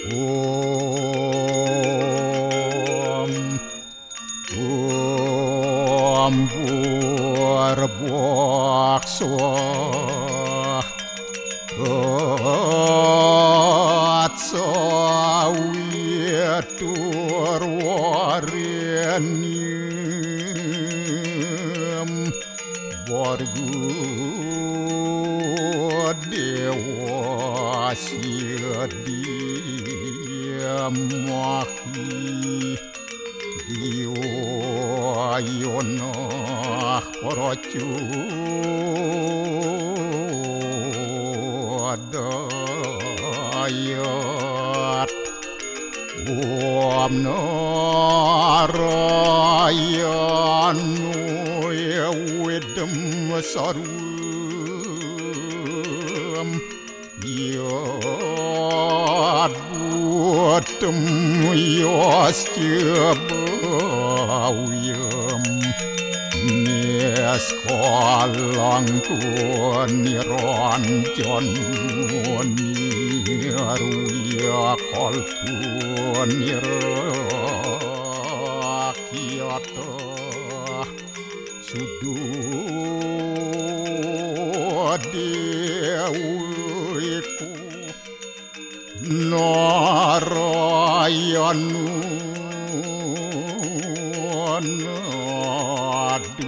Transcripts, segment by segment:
Om Om Burbuak Soah Atsawitur Warenium Borgu Dewa Siadiamahi Diwayonah Paracu Dayat Om Narayanu Yawidam Sarum Yad Buatam Yastyabawiyam Neskalangku Niranjan Niruya Kalpu Nirakyata Sudodewiku Narayanu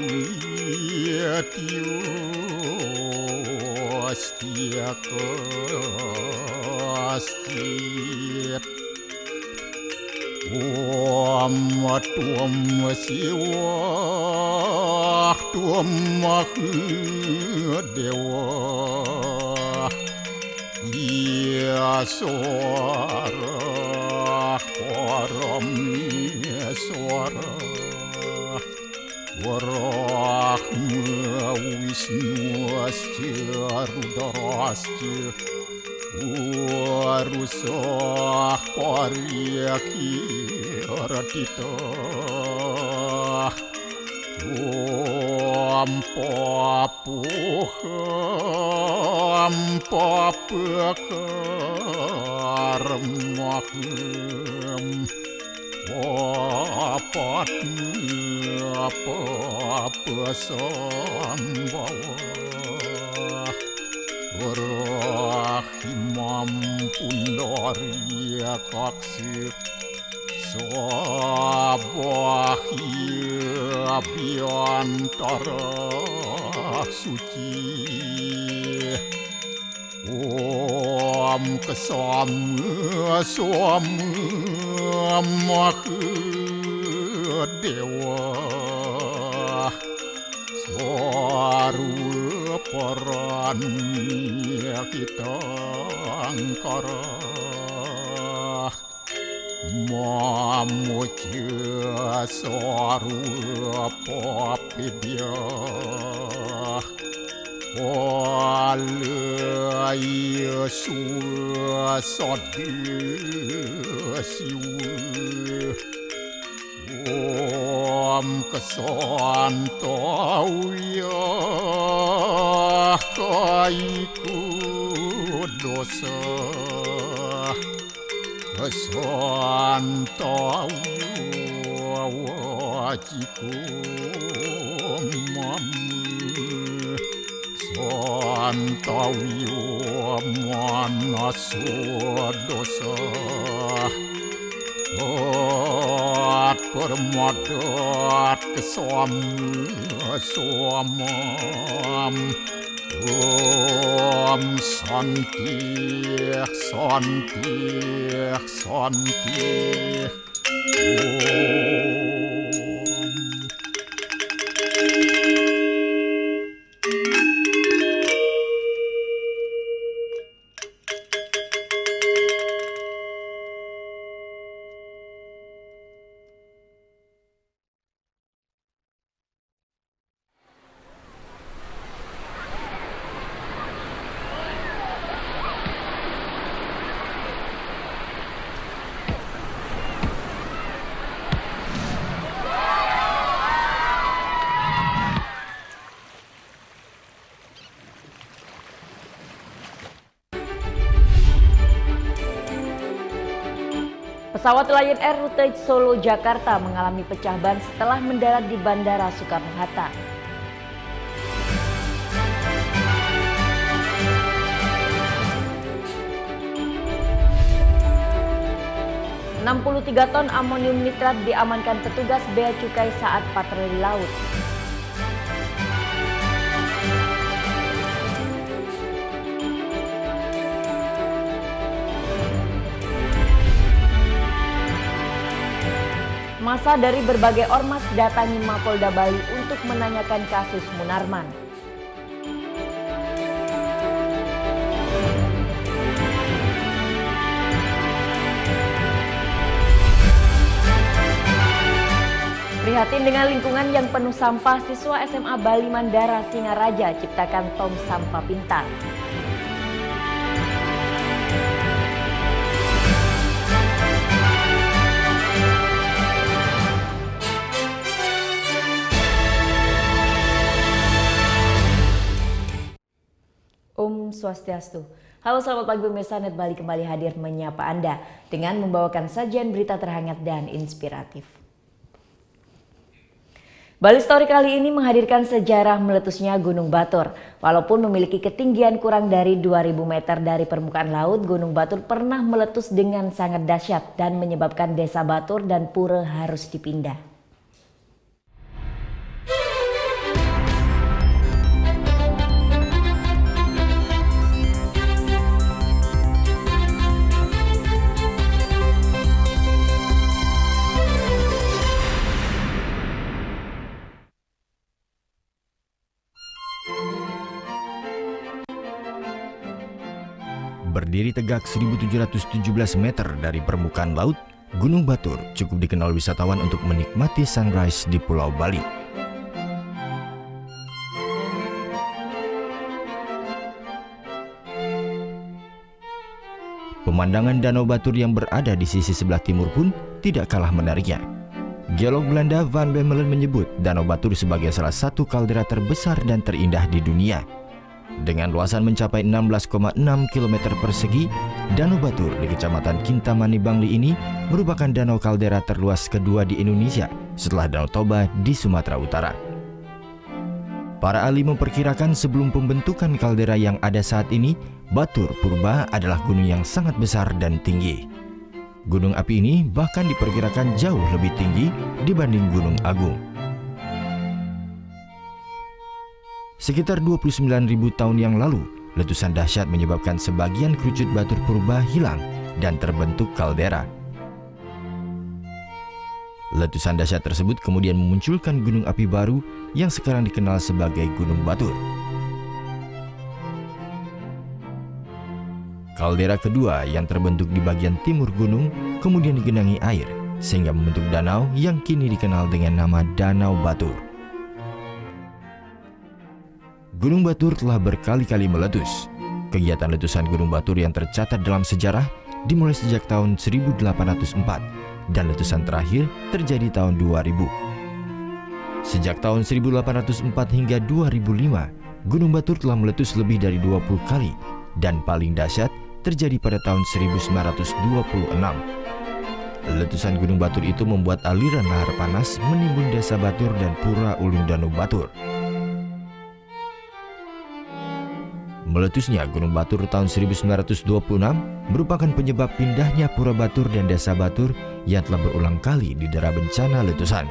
Naduyatyu Astiakasit Om Tuam Siwa Tuam Dewa Yaswara Parameswara Warahma Wisnu Asya Rudrasya Warusah Paryakiratita Om Papuham Papakarmaham Papatnya Papasambhawa Rahimam Pundarya Kaksir Sabahya Abhyantara Suci Om Kesama Sama Mahadewa Swaru Paranya kita angkara Mamuja Swaru Papidya Walaya Suasadi Siwa Om Kesantawya Kaiku Dosa Kesantawya Wajiku Mamu Santawya Manasa Dosa At permadat kesamam Om Santi Santi Santi Pesawat Lion Air rute Solo Jakarta mengalami pecah ban setelah mendarat di Bandara Soekarno-Hatta. ...63 ton amonium nitrat diamankan petugas bea cukai saat patroli laut. Masa dari berbagai ormas datangi Mapolda Bali untuk menanyakan kasus Munarman. Prihatin dengan lingkungan yang penuh sampah, siswa SMA Bali Mandara Singaraja ciptakan tong sampah pintar. Om Swastiastu. Halo selamat pagi pemirsa, Net Bali kembali hadir menyapa Anda dengan membawakan sajian berita terhangat dan inspiratif. Bali Story kali ini menghadirkan sejarah meletusnya Gunung Batur. Walaupun memiliki ketinggian kurang dari 2000 meter dari permukaan laut, Gunung Batur pernah meletus dengan sangat dahsyat dan menyebabkan desa Batur dan pura harus dipindah. Berdiri tegak 1717 meter dari permukaan laut, Gunung Batur cukup dikenal wisatawan untuk menikmati sunrise di Pulau Bali. Pemandangan Danau Batur yang berada di sisi sebelah timur pun tidak kalah menariknya. Geolog Belanda Van Bemmelen menyebut Danau Batur sebagai salah satu kaldera terbesar dan terindah di dunia. Dengan luasan mencapai 16,6 km persegi, Danau Batur di Kecamatan Kintamani Bangli ini merupakan danau kaldera terluas kedua di Indonesia setelah Danau Toba di Sumatera Utara. Para ahli memperkirakan sebelum pembentukan kaldera yang ada saat ini, Batur Purba adalah gunung yang sangat besar dan tinggi. Gunung api ini bahkan diperkirakan jauh lebih tinggi dibanding Gunung Agung. Sekitar 29.000 tahun yang lalu, letusan dahsyat menyebabkan sebagian kerucut Batur Purba hilang dan terbentuk kaldera. Letusan dahsyat tersebut kemudian memunculkan gunung api baru yang sekarang dikenal sebagai Gunung Batur. Kaldera kedua yang terbentuk di bagian timur gunung kemudian digenangi air sehingga membentuk danau yang kini dikenal dengan nama Danau Batur. Gunung Batur telah berkali-kali meletus. Kegiatan letusan Gunung Batur yang tercatat dalam sejarah dimulai sejak tahun 1804 dan letusan terakhir terjadi tahun 2000. Sejak tahun 1804 hingga 2005, Gunung Batur telah meletus lebih dari 20 kali dan paling dahsyat terjadi pada tahun 1926. Letusan Gunung Batur itu membuat aliran lahar panas menimbun desa Batur dan pura ulun Danau Batur. Meletusnya Gunung Batur tahun 1926 merupakan penyebab pindahnya Pura Batur dan Desa Batur yang telah berulang kali didera bencana letusan.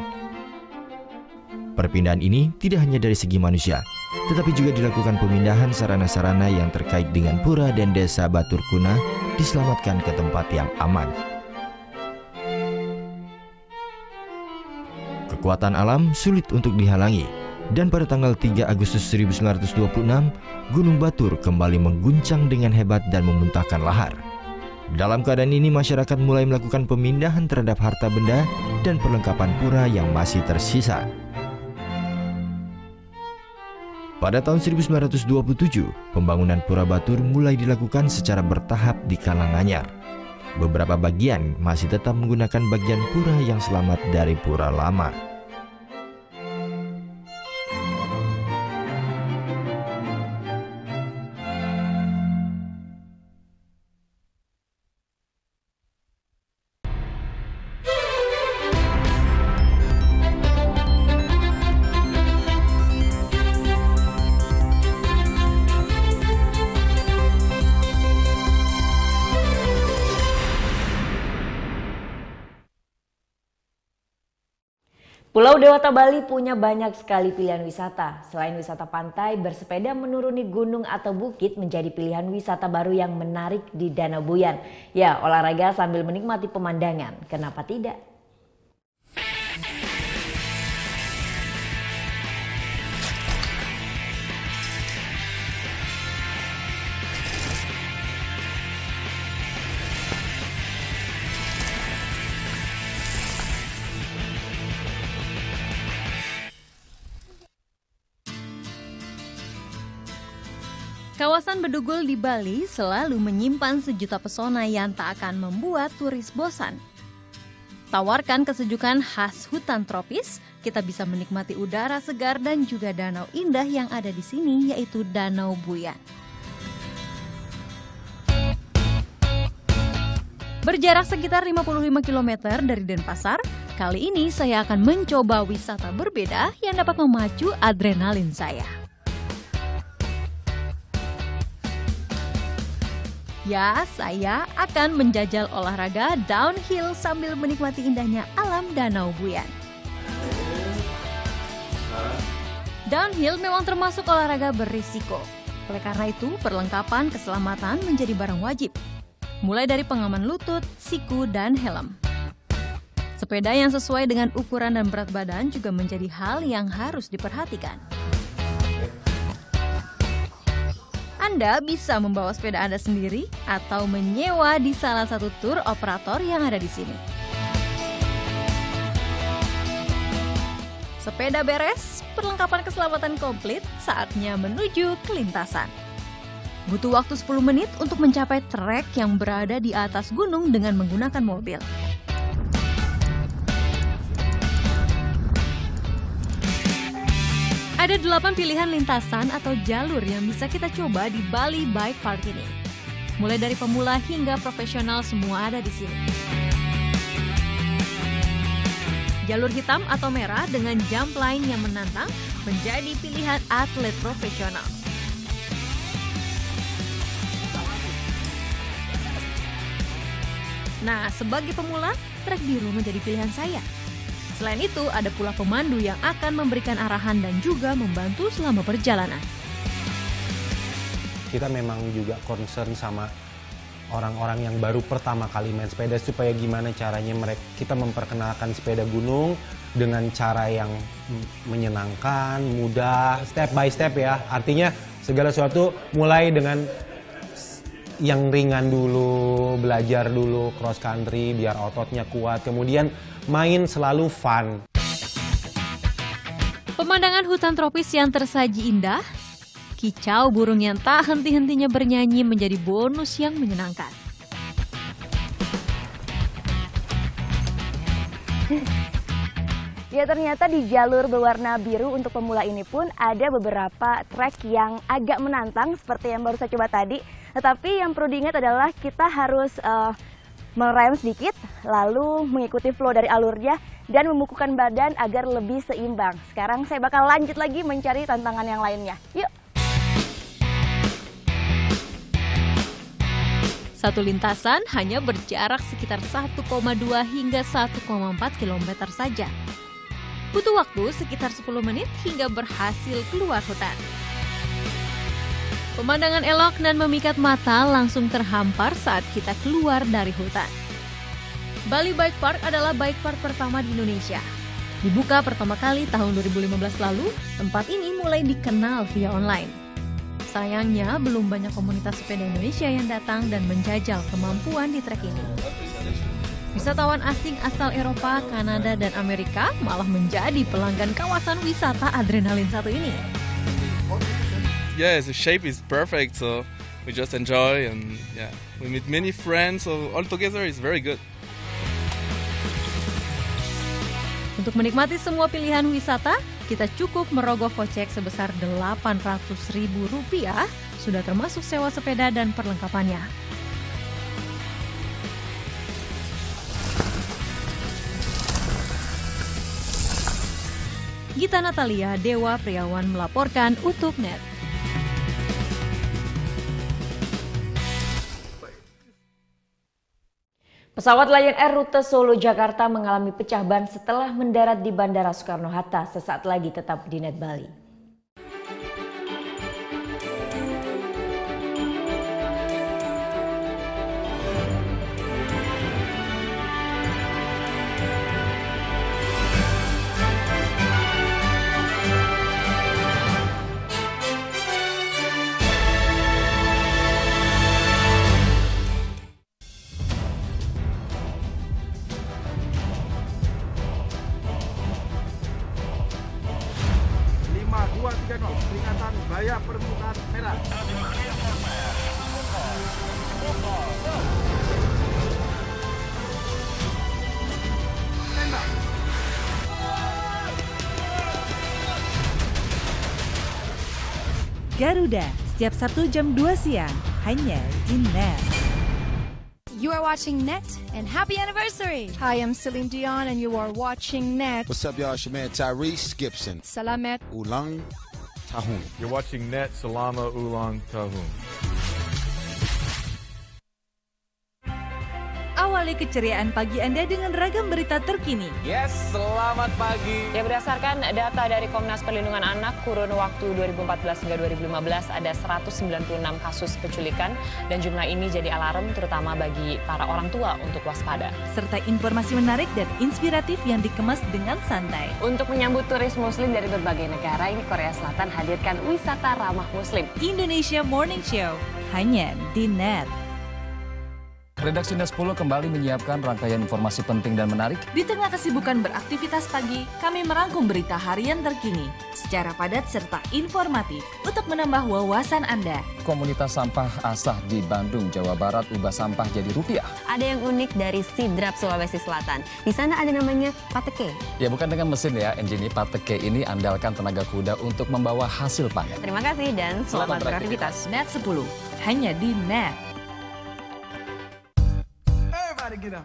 Perpindahan ini tidak hanya dari segi manusia, tetapi juga dilakukan pemindahan sarana-sarana yang terkait dengan Pura dan Desa Batur kuna diselamatkan ke tempat yang aman. Kekuatan alam sulit untuk dihalangi. Dan pada tanggal 3 Agustus 1926, Gunung Batur kembali mengguncang dengan hebat dan memuntahkan lahar. Dalam keadaan ini, masyarakat mulai melakukan pemindahan terhadap harta benda dan perlengkapan pura yang masih tersisa. Pada tahun 1927, pembangunan Pura Batur mulai dilakukan secara bertahap di Karanganyar. Beberapa bagian masih tetap menggunakan bagian pura yang selamat dari pura lama. Pulau Dewata Bali punya banyak sekali pilihan wisata. Selain wisata pantai, bersepeda menuruni gunung atau bukit menjadi pilihan wisata baru yang menarik di Danau Buyan. Ya, olahraga sambil menikmati pemandangan. Kenapa tidak? Kawasan Bedugul di Bali selalu menyimpan sejuta pesona yang tak akan membuat turis bosan. Tawarkan kesejukan khas hutan tropis, kita bisa menikmati udara segar dan juga danau indah yang ada di sini, yaitu Danau Buyan. Berjarak sekitar 55 km dari Denpasar, kali ini saya akan mencoba wisata berbeda yang dapat memacu adrenalin saya. Ya, saya akan menjajal olahraga downhill sambil menikmati indahnya alam Danau Buyan. Downhill memang termasuk olahraga berisiko. Oleh karena itu, perlengkapan keselamatan menjadi barang wajib. Mulai dari pengaman lutut, siku, dan helm. Sepeda yang sesuai dengan ukuran dan berat badan juga menjadi hal yang harus diperhatikan. Anda bisa membawa sepeda Anda sendiri atau menyewa di salah satu tur operator yang ada di sini. Sepeda beres, perlengkapan keselamatan komplit, saatnya menuju ke lintasan. Butuh waktu 10 menit untuk mencapai trek yang berada di atas gunung dengan menggunakan mobil. Ada 8 pilihan lintasan atau jalur yang bisa kita coba di Bali Bike Park ini. Mulai dari pemula hingga profesional semua ada di sini. Jalur hitam atau merah dengan jump line yang menantang menjadi pilihan atlet profesional. Nah, sebagai pemula, trek biru menjadi pilihan saya. Selain itu, ada pula pemandu yang akan memberikan arahan dan juga membantu selama perjalanan. Kita memang juga concern sama orang-orang yang baru pertama kali main sepeda, supaya gimana caranya kita memperkenalkan sepeda gunung dengan cara yang menyenangkan, mudah, step by step ya. Artinya segala sesuatu mulai dengan yang ringan dulu, belajar dulu cross country biar ototnya kuat, kemudian main selalu fun. Pemandangan hutan tropis yang tersaji indah, kicau burung yang tak henti-hentinya bernyanyi menjadi bonus yang menyenangkan. Ya, ternyata di jalur berwarna biru untuk pemula ini pun ada beberapa trek yang agak menantang seperti yang baru saya coba tadi. Tetapi yang perlu diingat adalah kita harus merem sedikit, lalu mengikuti flow dari alurnya dan membukukan badan agar lebih seimbang. Sekarang saya bakal lanjut lagi mencari tantangan yang lainnya. Yuk! Satu lintasan hanya berjarak sekitar 1,2 hingga 1,4 km saja. Butuh waktu sekitar 10 menit hingga berhasil keluar hutan. Pemandangan elok dan memikat mata langsung terhampar saat kita keluar dari hutan. Bali Bike Park adalah bike park pertama di Indonesia. Dibuka pertama kali tahun 2015 lalu, tempat ini mulai dikenal via online. Sayangnya, belum banyak komunitas sepeda Indonesia yang datang dan menjajal kemampuan di trek ini. Wisatawan asing asal Eropa, Kanada, dan Amerika malah menjadi pelanggan kawasan wisata adrenalin satu ini. Yeah, the shape is perfect, so we just enjoy and yeah, we meet many friends, so all together it's very good. Untuk menikmati semua pilihan wisata, kita cukup merogoh kocek sebesar Rp800.000, sudah termasuk sewa sepeda dan perlengkapannya. Gita Natalia, Dewa Priawan melaporkan untuk NET. Pesawat Lion Air rute Solo Jakarta mengalami pecah ban setelah mendarat di Bandara Soekarno-Hatta. Sesaat lagi tetap di Net Bali. Peringatan bahaya permukaan merah. Garuda, setiap Sabtu jam 2 siang, hanya di Net. You are watching Net, and happy anniversary! Hi, I'm Celine Dion, and you are watching Net. What's up, y'all? It's your man Tyrese Gibson. Salamat. Ulang Tahun. You're watching Net, Salama Ulang Tahun. Awali keceriaan pagi Anda dengan ragam berita terkini. Yes, selamat pagi. Ya, berdasarkan data dari Komnas Perlindungan Anak, kurun waktu 2014 hingga 2015 ada 196 kasus penculikan dan jumlah ini jadi alarm terutama bagi para orang tua untuk waspada. Serta informasi menarik dan inspiratif yang dikemas dengan santai. Untuk menyambut turis muslim dari berbagai negara, ini Korea Selatan hadirkan wisata ramah muslim. Indonesia Morning Show, hanya di Net. Redaksi Net 10 kembali menyiapkan rangkaian informasi penting dan menarik. Di tengah kesibukan beraktivitas pagi, kami merangkum berita harian terkini secara padat serta informatif untuk menambah wawasan Anda. Komunitas sampah Asah di Bandung, Jawa Barat ubah sampah jadi rupiah. Ada yang unik dari Sidrap, Sulawesi Selatan. Di sana ada namanya pateke. Ya, bukan dengan mesin ya, Engine pateke ini andalkan tenaga kuda untuk membawa hasil panen. Terima kasih dan selamat beraktivitas. Net 10, hanya di Net. Get up.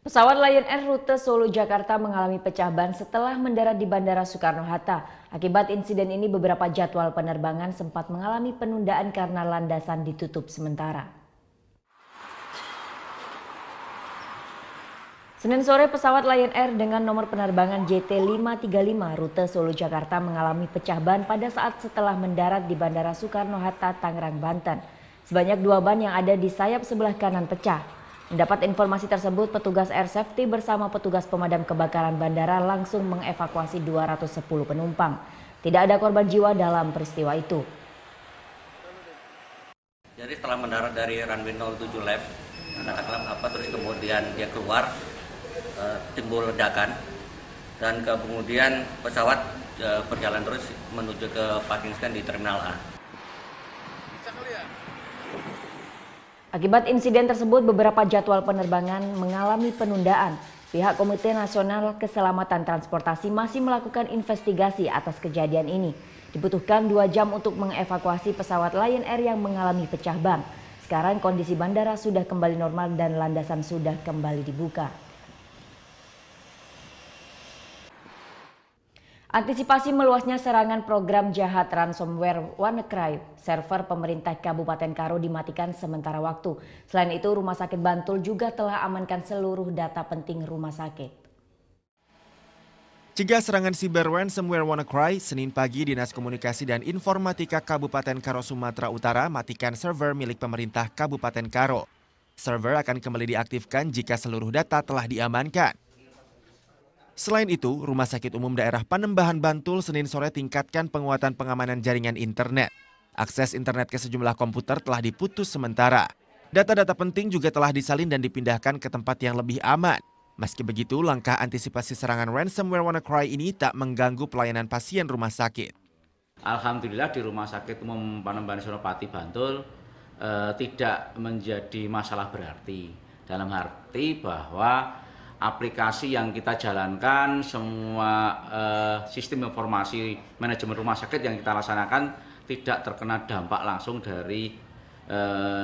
Pesawat Lion Air rute Solo Jakarta mengalami pecah ban setelah mendarat di Bandara Soekarno-Hatta. Akibat insiden ini beberapa jadwal penerbangan sempat mengalami penundaan karena landasan ditutup sementara. Senin sore pesawat Lion Air dengan nomor penerbangan JT535 rute Solo Jakarta mengalami pecah ban pada saat setelah mendarat di Bandara Soekarno-Hatta, Tangerang, Banten. Sebanyak 2 ban yang ada di sayap sebelah kanan pecah. Mendapat informasi tersebut, petugas Air Safety bersama petugas pemadam kebakaran bandara langsung mengevakuasi 210 penumpang. Tidak ada korban jiwa dalam peristiwa itu. Jadi setelah mendarat dari runway 07 left, terus kemudian dia keluar, timbul ledakan, dan kemudian pesawat berjalan terus menuju ke parking stand di Terminal A. Akibat insiden tersebut, beberapa jadwal penerbangan mengalami penundaan. Pihak Komite Nasional Keselamatan Transportasi masih melakukan investigasi atas kejadian ini. Dibutuhkan 2 jam untuk mengevakuasi pesawat Lion Air yang mengalami pecah ban. Sekarang kondisi bandara sudah kembali normal dan landasan sudah kembali dibuka. Antisipasi meluasnya serangan program jahat ransomware WannaCry, server pemerintah Kabupaten Karo dimatikan sementara waktu. Selain itu, Rumah Sakit Bantul juga telah amankan seluruh data penting rumah sakit. Cegah serangan siber ransomware WannaCry, Senin pagi Dinas Komunikasi dan Informatika Kabupaten Karo Sumatera Utara matikan server milik pemerintah Kabupaten Karo. Server akan kembali diaktifkan jika seluruh data telah diamankan. Selain itu, Rumah Sakit Umum Daerah Panembahan Bantul Senin sore tingkatkan penguatan pengamanan jaringan internet. Akses internet ke sejumlah komputer telah diputus sementara. Data-data penting juga telah disalin dan dipindahkan ke tempat yang lebih aman. Meski begitu, langkah antisipasi serangan ransomware WannaCry ini tak mengganggu pelayanan pasien rumah sakit. Alhamdulillah di Rumah Sakit Umum Panembahan Senopati Bantul tidak menjadi masalah berarti. Dalam arti bahwa aplikasi yang kita jalankan, semua sistem informasi manajemen rumah sakit yang kita laksanakan tidak terkena dampak langsung dari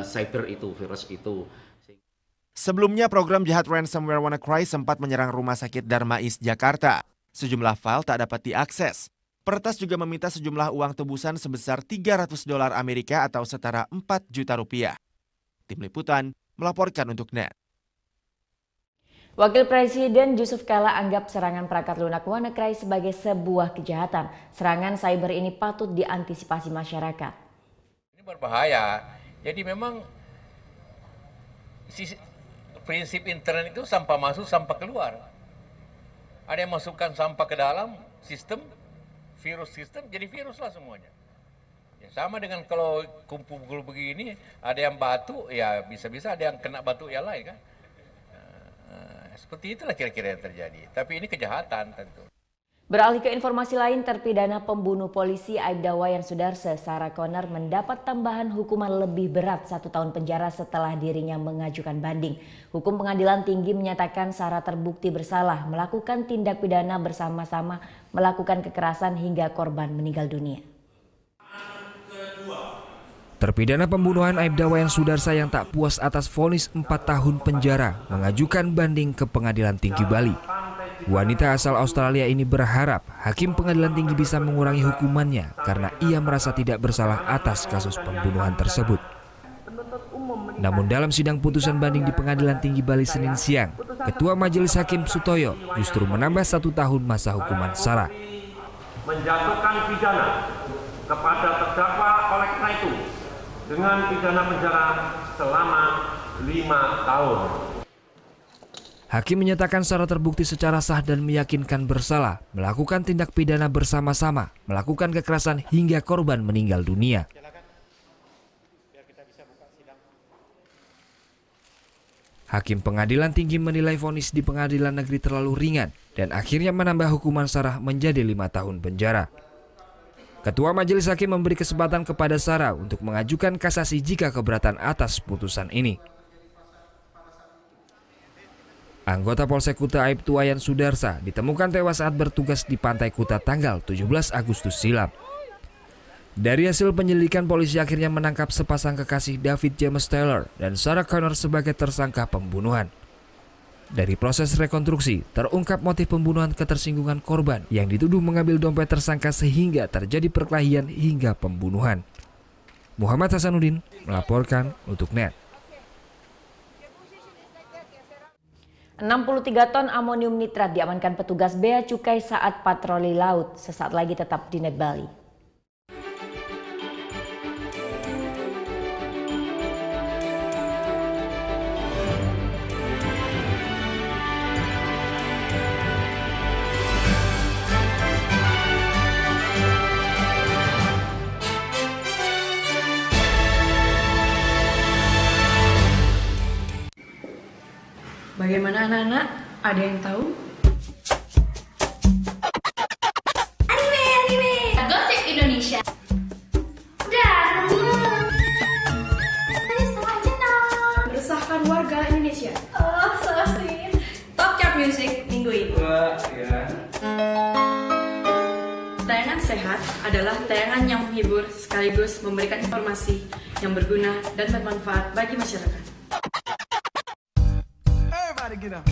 cyber itu, virus itu. Sebelumnya program jahat ransomware WannaCry sempat menyerang Rumah Sakit Darmais, Jakarta. Sejumlah file tak dapat diakses. Peretas juga meminta sejumlah uang tebusan sebesar $300 Amerika atau setara 4 juta rupiah. Tim Liputan melaporkan untuk NET. Wakil Presiden Yusuf Kala anggap serangan perangkat lunak WannaCry sebagai sebuah kejahatan. Serangan cyber ini patut diantisipasi masyarakat. Ini berbahaya. Jadi memang prinsip internet itu sampah masuk, sampah keluar. Ada yang masukkan sampah ke dalam sistem, virus sistem, jadi virus lah semuanya. Ya, sama dengan kalau kumpul-kumpul begini, ada yang batu, ya bisa-bisa ada yang kena batu yang lain kan. Seperti itulah kira-kira yang terjadi. Tapi ini kejahatan tentu. Beralih ke informasi lain, terpidana pembunuh polisi Aibda Wayan Sudarsa, Sarah Connor, mendapat tambahan hukuman lebih berat 1 tahun penjara setelah dirinya mengajukan banding. Hukum Pengadilan Tinggi menyatakan Sarah terbukti bersalah melakukan tindak pidana bersama-sama melakukan kekerasan hingga korban meninggal dunia. Terpidana pembunuhan Aibda Wayan Sudarsa yang tak puas atas vonis 4 tahun penjara mengajukan banding ke Pengadilan Tinggi Bali. Wanita asal Australia ini berharap Hakim Pengadilan Tinggi bisa mengurangi hukumannya karena ia merasa tidak bersalah atas kasus pembunuhan tersebut. Namun dalam sidang putusan banding di Pengadilan Tinggi Bali Senin siang, Ketua Majelis Hakim Sutoyo justru menambah 1 tahun masa hukuman Sarah. Menjatuhkan pidana kepada terdakwa oleh karena itu dengan pidana penjara selama 5 tahun. Hakim menyatakan Sarah terbukti secara sah dan meyakinkan bersalah, melakukan tindak pidana bersama-sama, melakukan kekerasan hingga korban meninggal dunia. Hakim Pengadilan Tinggi menilai vonis di Pengadilan Negeri terlalu ringan dan akhirnya menambah hukuman Sarah menjadi 5 tahun penjara. Ketua Majelis Hakim memberi kesempatan kepada Sarah untuk mengajukan kasasi jika keberatan atas putusan ini. Anggota Polsek Kuta Aibda Wayan Sudarsa ditemukan tewas saat bertugas di Pantai Kuta tanggal 17 Agustus silam. Dari hasil penyelidikan, polisi akhirnya menangkap sepasang kekasih David James Taylor dan Sarah Connor sebagai tersangka pembunuhan. Dari proses rekonstruksi, terungkap motif pembunuhan ketersinggungan korban yang dituduh mengambil dompet tersangka sehingga terjadi perkelahian hingga pembunuhan. Muhammad Hasanuddin melaporkan untuk NET. 63 ton amonium nitrat diamankan petugas Bea Cukai saat patroli laut. Sesaat lagi tetap di NET Bali. Bagaimana anak-anak? Ada yang tahu? Anime! Gosip Indonesia. Dan meresahkan warga Indonesia. Oh, so sweet. Top Chart Music minggu ini. Tayangan sehat adalah tayangan yang menghibur sekaligus memberikan informasi yang berguna dan bermanfaat bagi masyarakat. Get up.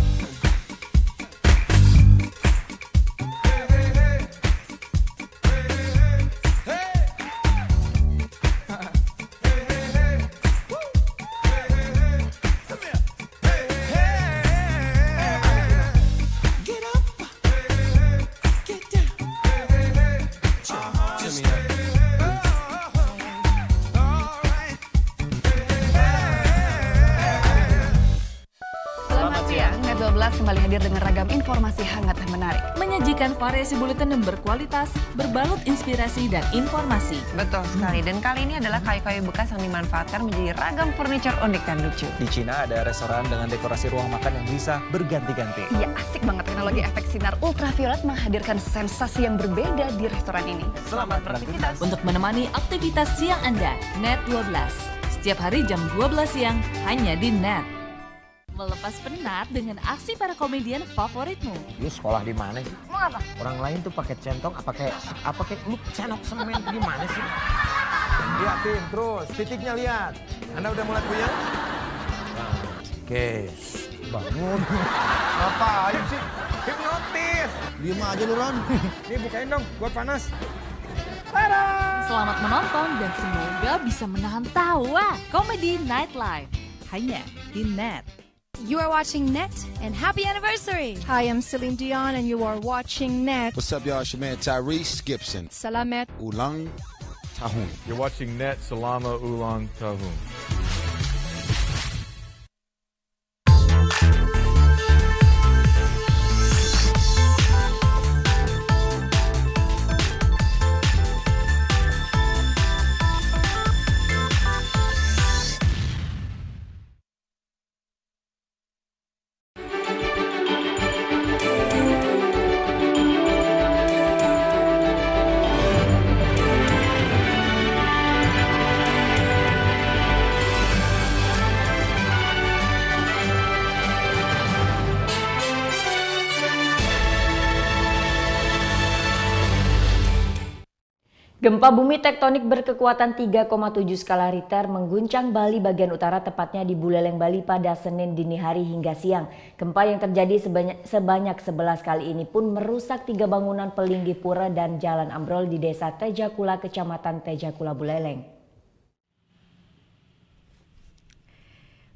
Plus kembali hadir dengan ragam informasi hangat dan menarik. Menyajikan variasi buletin yang berkualitas, berbalut inspirasi dan informasi. Betul sekali, dan kali ini adalah kayu-kayu bekas yang dimanfaatkan menjadi ragam furniture unik dan lucu. Di Cina ada restoran dengan dekorasi ruang makan yang bisa berganti-ganti. Ya, asik banget. Teknologi efek sinar ultraviolet menghadirkan sensasi yang berbeda di restoran ini. Selamat beraktivitas. Untuk menemani aktivitas siang Anda, Net 12. Setiap hari jam 12 siang, hanya di Net. Melepas penat dengan aksi para komedian favoritmu. Lu sekolah di mana sih? Mau apa? Orang lain tuh pakai centong, apa kayak lu cenok semen gimana sih? Liatin terus, titiknya lihat. Anda udah mulai puyeng? Oke, bangun. Ngapain sih? Hipnotis. Diam aja lu, Ron. Nih bukain dong, gua panas. Tada! Selamat menonton dan semoga bisa menahan tawa. Komedi Nightlife hanya di Net. You are watching Net and happy anniversary. Hi, I'm Celine Dion and you are watching Net. What's up, y'all? It's your man Tyrese Gibson. Salamat Ulang Tahun. You're watching Net Salama Ulang Tahun. Gempa bumi tektonik berkekuatan 3,7 skala Richter mengguncang Bali bagian utara, tepatnya di Buleleng, Bali pada Senin dini hari hingga siang. Gempa yang terjadi sebanyak 11 kali ini pun merusak 3 bangunan pelinggi pura dan jalan ambrol di Desa Tejakula, Kecamatan Tejakula, Buleleng.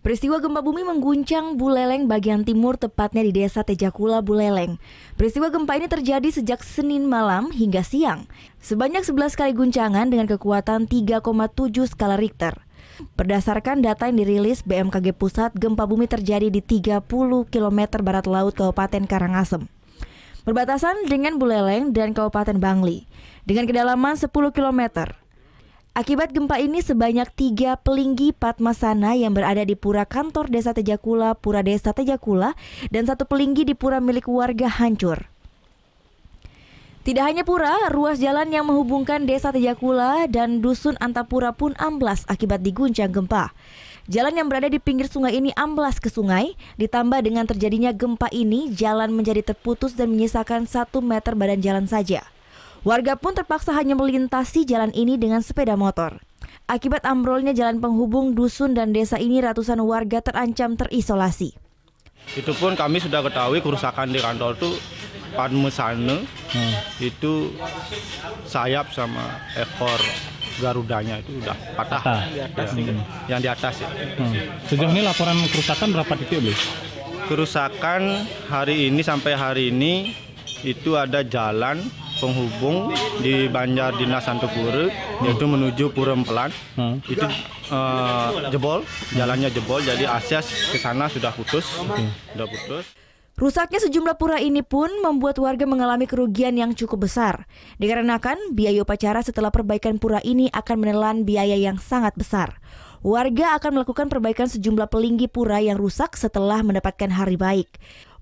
Peristiwa gempa bumi mengguncang Buleleng bagian timur, tepatnya di Desa Tejakula, Buleleng. Peristiwa gempa ini terjadi sejak Senin malam hingga siang. Sebanyak 11 kali guncangan dengan kekuatan 3,7 skala Richter. Berdasarkan data yang dirilis BMKG Pusat, gempa bumi terjadi di 30 km barat laut Kabupaten Karangasem, berbatasan dengan Buleleng dan Kabupaten Bangli, dengan kedalaman 10 km. Akibat gempa ini sebanyak 3 pelinggi Padmasana yang berada di pura kantor Desa Tejakula, Pura Desa Tejakula, dan 1 pelinggi di pura milik warga hancur. Tidak hanya pura, ruas jalan yang menghubungkan Desa Tejakula dan Dusun Antapura pun amblas akibat diguncang gempa. Jalan yang berada di pinggir sungai ini amblas ke sungai, ditambah dengan terjadinya gempa ini, jalan menjadi terputus dan menyisakan 1 meter badan jalan saja. Warga pun terpaksa hanya melintasi jalan ini dengan sepeda motor. Akibat ambrolnya jalan penghubung dusun dan desa ini, ratusan warga terancam terisolasi. Itu pun kami sudah ketahui kerusakan di kantor itu Padmasana, itu sayap sama ekor garudanya itu udah patah. Ya, yang di atas ya. Sejauh ini laporan kerusakan berapa titik, Bu? Kerusakan hari ini sampai hari ini itu ada jalan penghubung di Banjar Dinas Antapura, yaitu menuju Pura Empelan. Itu jebol, jalannya jebol, jadi akses ke sana sudah putus. Rusaknya sejumlah pura ini pun membuat warga mengalami kerugian yang cukup besar, dikarenakan biaya upacara setelah perbaikan pura ini akan menelan biaya yang sangat besar. Warga akan melakukan perbaikan sejumlah pelinggi pura yang rusak setelah mendapatkan hari baik.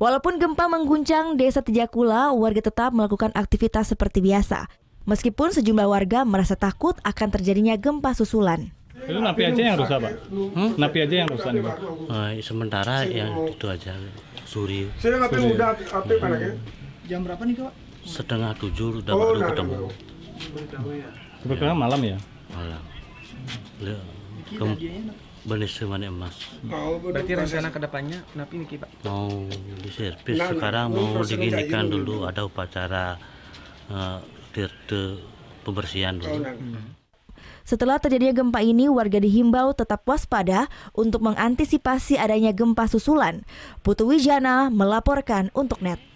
Walaupun gempa mengguncang Desa Tejakula, warga tetap melakukan aktivitas seperti biasa. Meskipun sejumlah warga merasa takut akan terjadinya gempa susulan. Itu napi aja yang rusak, Pak? Napi aja yang rusak nih, Pak? Sementara yang itu aja, suri. Jam berapa nih, Kak? 6:30 udah baru ketemu. Sebetulnya malam ya? Malam. Benis semane emas. Berarti rencana kedepannya kenapa ini, Pak? Mau diservis sekarang, mau diginikan dulu, ada upacara pembersihan dulu. Setelah terjadinya gempa ini, warga dihimbau tetap waspada untuk mengantisipasi adanya gempa susulan. Putu Wijana melaporkan untuk Net.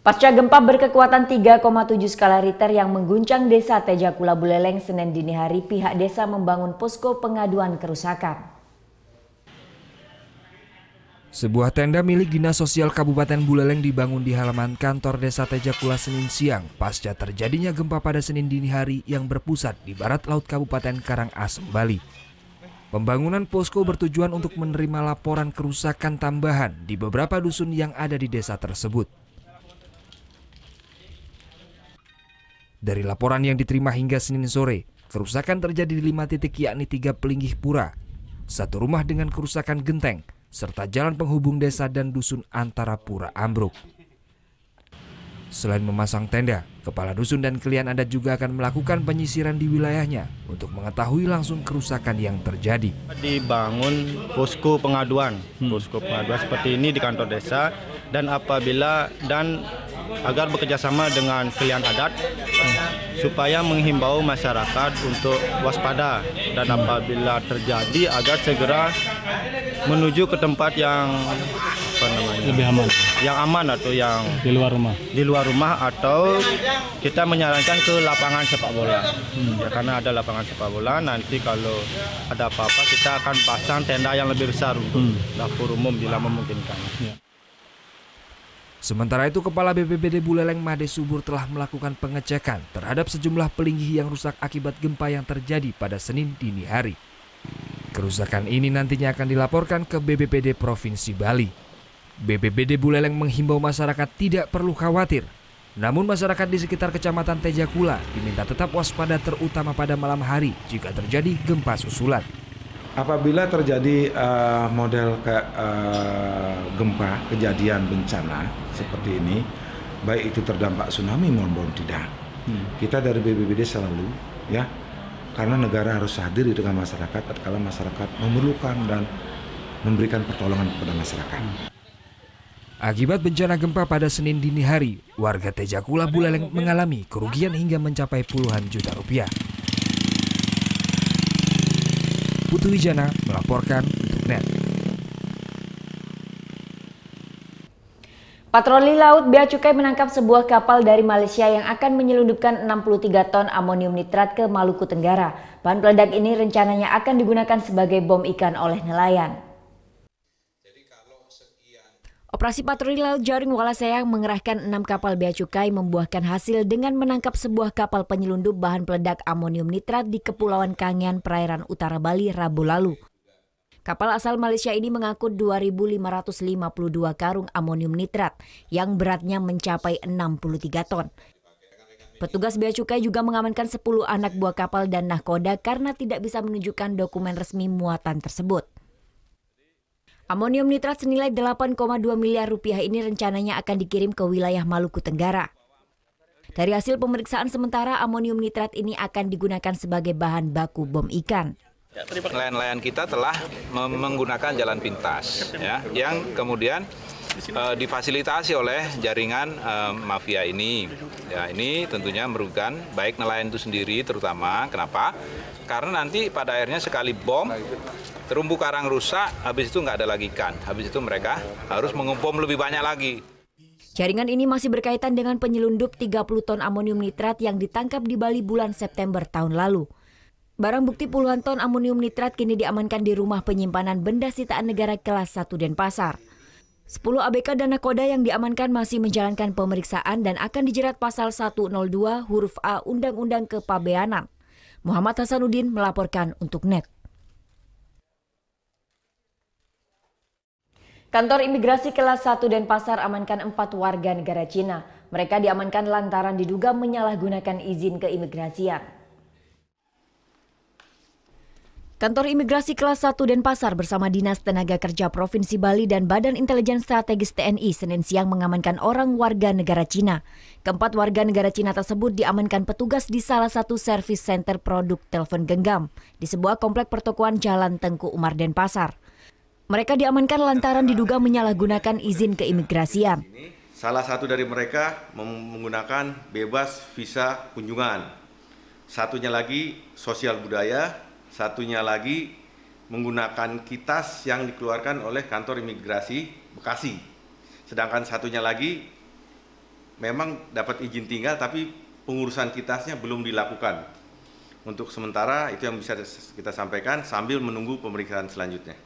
Pasca gempa berkekuatan 3,7 skala Richter yang mengguncang Desa Tejakula, Buleleng Senin dini hari, pihak desa membangun posko pengaduan kerusakan. Sebuah tenda milik Dinas Sosial Kabupaten Buleleng dibangun di halaman kantor Desa Tejakula Senin siang pasca terjadinya gempa pada Senin dini hari yang berpusat di barat laut Kabupaten Karangasem, Bali. Pembangunan posko bertujuan untuk menerima laporan kerusakan tambahan di beberapa dusun yang ada di desa tersebut. Dari laporan yang diterima hingga Senin sore, kerusakan terjadi di 5 titik yakni 3 pelinggih pura, 1 rumah dengan kerusakan genteng, serta jalan penghubung desa dan dusun antara pura ambruk. Selain memasang tenda, kepala dusun dan klien adat juga akan melakukan penyisiran di wilayahnya untuk mengetahui langsung kerusakan yang terjadi. Dibangun posko pengaduan seperti ini di kantor desa, dan agar bekerjasama dengan klien adat supaya menghimbau masyarakat untuk waspada dan apabila terjadi agar segera menuju ke tempat yang lebih aman, yang aman atau yang di luar rumah atau kita menyarankan ke lapangan sepak bola. Ya, karena ada lapangan sepak bola, nanti kalau ada apa-apa kita akan pasang tenda yang lebih besar untuk dapur umum bila memungkinkan. Ya. Sementara itu, Kepala BPBD Buleleng Made Subur telah melakukan pengecekan terhadap sejumlah pelinggih yang rusak akibat gempa yang terjadi pada Senin dini hari. Kerusakan ini nantinya akan dilaporkan ke BPBD Provinsi Bali. BPBD Buleleng menghimbau masyarakat tidak perlu khawatir. Namun masyarakat di sekitar Kecamatan Tejakula diminta tetap waspada terutama pada malam hari jika terjadi gempa susulan. Apabila terjadi model gempa, kejadian bencana seperti ini, baik itu terdampak tsunami maupun tidak, kita dari BPBD selalu karena negara harus hadir di tengah masyarakat tatkala masyarakat memerlukan dan memberikan pertolongan kepada masyarakat. Akibat bencana gempa pada Senin dini hari, warga Tejakula Buleleng mengalami kerugian hingga mencapai puluhan juta rupiah. Putu Wijana melaporkan untuk NET. Patroli Laut Bea Cukai menangkap sebuah kapal dari Malaysia yang akan menyelundupkan 63 ton amonium nitrat ke Maluku Tenggara. Bahan peledak ini rencananya akan digunakan sebagai bom ikan oleh nelayan. Operasi patroli laut Jaring Walasayang mengerahkan 6 kapal bea cukai membuahkan hasil dengan menangkap sebuah kapal penyelundup bahan peledak amonium nitrat di Kepulauan Kangean, perairan utara Bali, Rabu lalu. Kapal asal Malaysia ini mengangkut 2.552 karung amonium nitrat yang beratnya mencapai 63 ton. Petugas bea cukai juga mengamankan 10 anak buah kapal dan nahkoda karena tidak bisa menunjukkan dokumen resmi muatan tersebut. Amonium nitrat senilai 8,2 miliar rupiah ini rencananya akan dikirim ke wilayah Maluku Tenggara. Dari hasil pemeriksaan sementara, amonium nitrat ini akan digunakan sebagai bahan baku bom ikan. Nelayan-nelayan kita telah menggunakan jalan pintas, yang kemudian difasilitasi oleh jaringan mafia ini. Ya, ini tentunya merugikan baik nelayan itu sendiri terutama. Kenapa? Karena nanti pada akhirnya sekali bom, terumbu karang rusak, habis itu nggak ada lagi ikan. Habis itu mereka harus mengebom lebih banyak lagi. Jaringan ini masih berkaitan dengan penyelundup 30 ton amonium nitrat yang ditangkap di Bali bulan September tahun lalu. Barang bukti puluhan ton amonium nitrat kini diamankan di rumah penyimpanan benda sitaan negara kelas 1 Denpasar. 10 ABK dan nakoda yang diamankan masih menjalankan pemeriksaan dan akan dijerat pasal 102 huruf A Undang-Undang Kepabeanan. Muhammad Hasanuddin melaporkan untuk NET. Kantor Imigrasi kelas 1 Denpasar amankan 4 warga negara Cina. Mereka diamankan lantaran diduga menyalahgunakan izin keimigrasian. Kantor Imigrasi kelas 1 Denpasar bersama Dinas Tenaga Kerja Provinsi Bali dan Badan Intelijen Strategis TNI Senin siang mengamankan orang warga negara Cina. Keempat warga negara Cina tersebut diamankan petugas di salah satu servis center produk telepon genggam di sebuah komplek pertokoan Jalan Tengku Umar Denpasar. Mereka diamankan lantaran diduga menyalahgunakan izin keimigrasian. Salah satu dari mereka menggunakan bebas visa kunjungan. Satunya lagi sosial budaya. Satunya lagi menggunakan kitas yang dikeluarkan oleh kantor imigrasi Bekasi. Sedangkan satunya lagi memang dapat izin tinggal tapi pengurusan kitasnya belum dilakukan. Untuk sementara itu yang bisa kita sampaikan sambil menunggu pemeriksaan selanjutnya.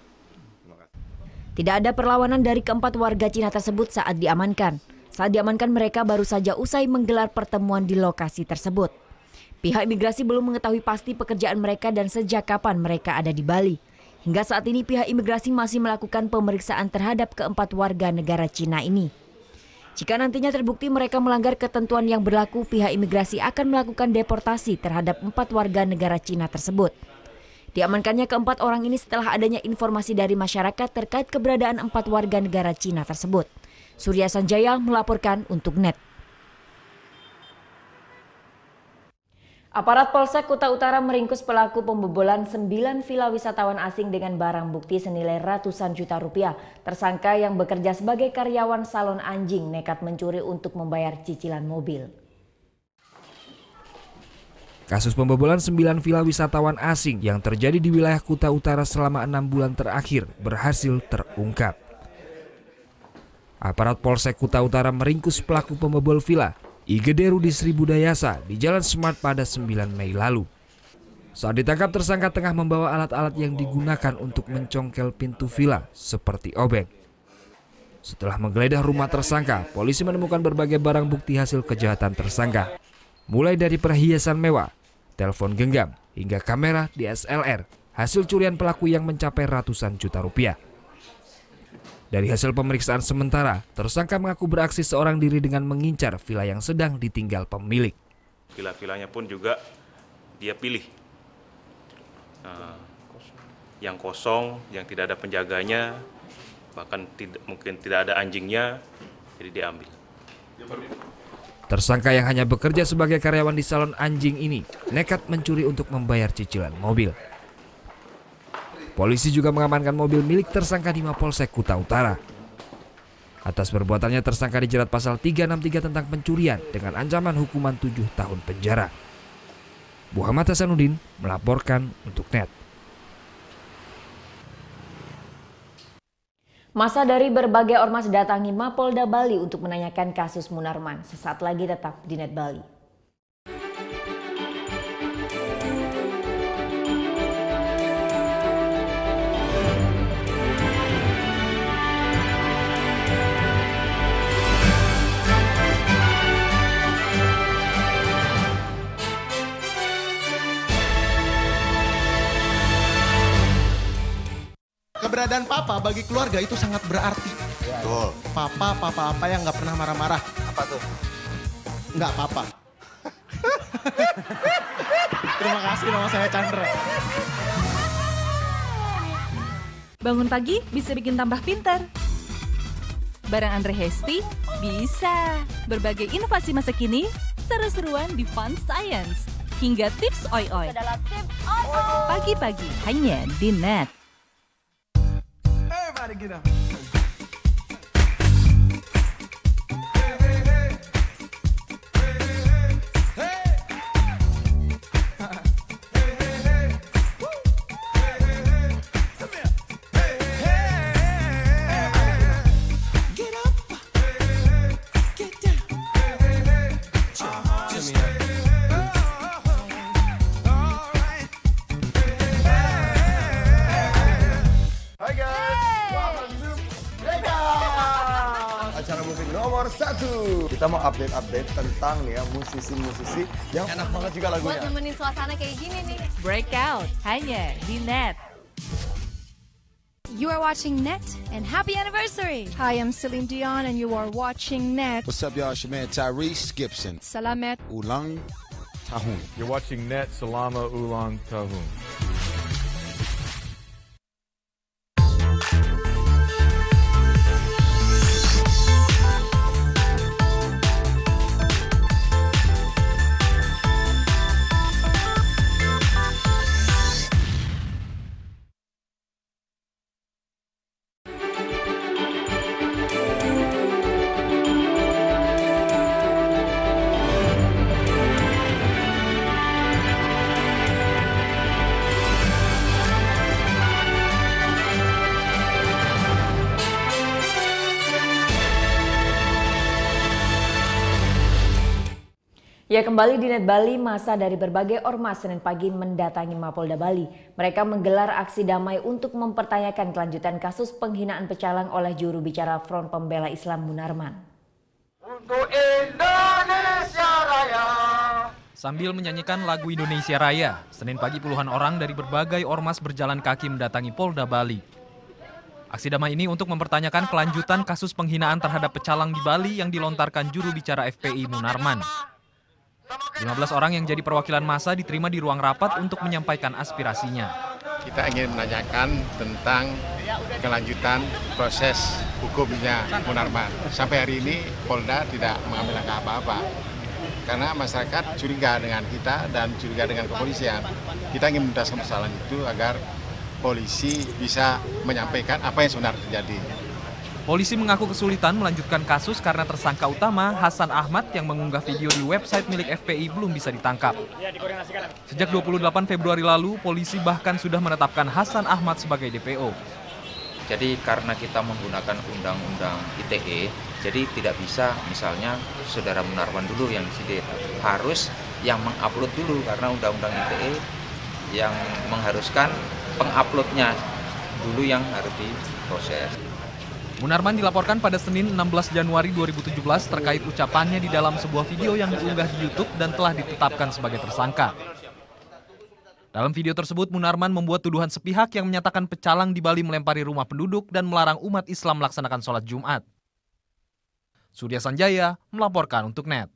Tidak ada perlawanan dari keempat warga Cina tersebut saat diamankan. Saat diamankan mereka baru saja usai menggelar pertemuan di lokasi tersebut. Pihak imigrasi belum mengetahui pasti pekerjaan mereka dan sejak kapan mereka ada di Bali. Hingga saat ini pihak imigrasi masih melakukan pemeriksaan terhadap keempat warga negara Cina ini. Jika nantinya terbukti mereka melanggar ketentuan yang berlaku, pihak imigrasi akan melakukan deportasi terhadap 4 warga negara Cina tersebut. Diamankannya keempat orang ini setelah adanya informasi dari masyarakat terkait keberadaan 4 warga negara Cina tersebut. Surya Sanjaya melaporkan untuk NET. Aparat Polsek Kuta Utara meringkus pelaku pembobolan 9 villa wisatawan asing dengan barang bukti senilai ratusan juta rupiah. Tersangka yang bekerja sebagai karyawan salon anjing nekat mencuri untuk membayar cicilan mobil. Kasus pembobolan 9 villa wisatawan asing yang terjadi di wilayah Kuta Utara selama 6 bulan terakhir berhasil terungkap. Aparat Polsek Kuta Utara meringkus pelaku pembobol villa Igede Rudi Sri Budayasa di Jalan Smart pada 9 Mei lalu. Saat ditangkap, tersangka tengah membawa alat-alat yang digunakan untuk mencongkel pintu villa seperti obeng. Setelah menggeledah rumah tersangka, polisi menemukan berbagai barang bukti hasil kejahatan tersangka. Mulai dari perhiasan mewah, telepon genggam, hingga kamera DSLR, hasil curian pelaku yang mencapai ratusan juta rupiah. Dari hasil pemeriksaan sementara, tersangka mengaku beraksi seorang diri dengan mengincar villa yang sedang ditinggal pemilik. Villa-villanya pun juga dia pilih. Yang kosong, yang tidak ada penjaganya, bahkan mungkin tidak ada anjingnya, jadi diambil. Tersangka yang hanya bekerja sebagai karyawan di salon anjing ini nekat mencuri untuk membayar cicilan mobil. Polisi juga mengamankan mobil milik tersangka di Mapolsek Kuta Utara. Atas perbuatannya tersangka dijerat pasal 363 tentang pencurian dengan ancaman hukuman 7 tahun penjara. Muhammad Hasanuddin melaporkan untuk NET. Masa dari berbagai ormas datangi Mapolda Bali untuk menanyakan kasus Munarman. Sesaat lagi tetap di NET Bali. Keberadaan papa bagi keluarga itu sangat berarti. Betul. Papa apa yang nggak pernah marah-marah. Apa tuh? Nggak apa-apa. Terima kasih, nama saya Chandra. Bangun pagi bisa bikin tambah pintar. Bareng Andre Hesti bisa. Berbagai inovasi masa kini, seru-seruan di Fun Science. Hingga tips oi-oi. Pagi-pagi hanya di NET. Get up. Acara musik nomor 1. Kita mau update tentang nih ya musisi-musisi yang enak banget juga lagunya. Buat nemenin suasana kayak gini nih. Breakout hanya di NET. You are watching NET and happy anniversary. Hi, I'm Celine Dion and you are watching NET. What's up, y'all? It's your man Tyrese Gibson. Salamat Ulang Tahun. You're watching NET Salama Ulang Tahun. Ya, kembali di Net Bali, masa dari berbagai ormas Senin pagi mendatangi Mapolda Bali. Mereka menggelar aksi damai untuk mempertanyakan kelanjutan kasus penghinaan pecalang oleh juru bicara Front Pembela Islam Munarman. Untuk Indonesia Raya. Sambil menyanyikan lagu Indonesia Raya, Senin pagi puluhan orang dari berbagai ormas berjalan kaki mendatangi Polda Bali. Aksi damai ini untuk mempertanyakan kelanjutan kasus penghinaan terhadap pecalang di Bali yang dilontarkan juru bicara FPI Munarman. 15 orang yang jadi perwakilan massa diterima di ruang rapat untuk menyampaikan aspirasinya. Kita ingin menanyakan tentang kelanjutan proses hukumnya Munarman. Sampai hari ini Polda tidak mengambil langkah apa-apa. Karena masyarakat curiga dengan kita dan curiga dengan kepolisian. Kita ingin menuntaskan persoalan itu agar polisi bisa menyampaikan apa yang sebenarnya terjadi. Polisi mengaku kesulitan melanjutkan kasus karena tersangka utama Hasan Ahmad yang mengunggah video di website milik FPI belum bisa ditangkap. Sejak 28 Februari lalu, polisi bahkan sudah menetapkan Hasan Ahmad sebagai DPO. Jadi karena kita menggunakan undang-undang ITE, jadi tidak bisa misalnya saudara Munarman dulu yang disidik. Harus yang mengupload dulu karena undang-undang ITE yang mengharuskan penguploadnya dulu yang harus diproses. Munarman dilaporkan pada Senin 16 Januari 2017 terkait ucapannya di dalam sebuah video yang diunggah di YouTube dan telah ditetapkan sebagai tersangka. Dalam video tersebut, Munarman membuat tuduhan sepihak yang menyatakan pecalang di Bali melempari rumah penduduk dan melarang umat Islam melaksanakan sholat Jumat. Surya Sanjaya melaporkan untuk NET.